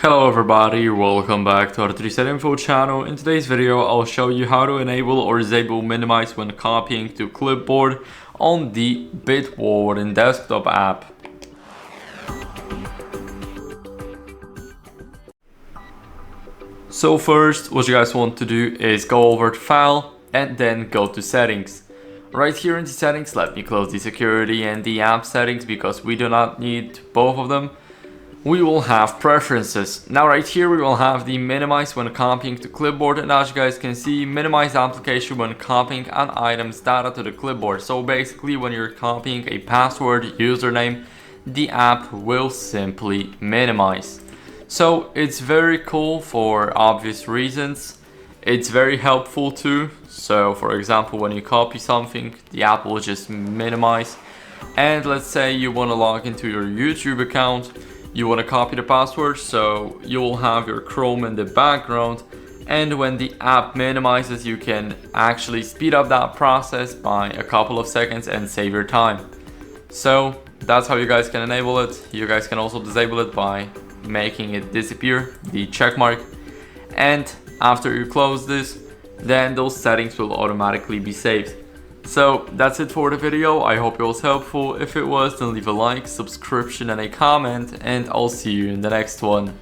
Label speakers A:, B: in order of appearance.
A: Hello everybody, welcome back to HardReset.Info channel. In today's video, I'll show you how to enable or disable Minimise when copying to Clipboard on the Bitwarden Desktop App. So first, what you guys want to do is go over to File and then go to Settings. Right here in the settings, let me close the security and the app settings because we do not need both of them. We will have preferences. Now right here we will have the minimize when copying to clipboard, and as you guys can see, minimize application when copying an item's data to the clipboard. So basically when you're copying a password username, the app will simply minimize. So it's very cool for obvious reasons. It's very helpful too. So for example, when you copy something, the app will just minimize. And let's say you want to log into your YouTube account. You want to copy the password, so you will have your Chrome in the background, and when the app minimizes, you can actually speed up that process by a couple of seconds and save your time. So that's how you guys can enable it. You guys can also disable it by making it disappear, the check mark, and after you close this, then those settings will automatically be saved. So that's it for the video. I hope it was helpful. If it was, then leave a like, subscription and a comment, and I'll see you in the next one.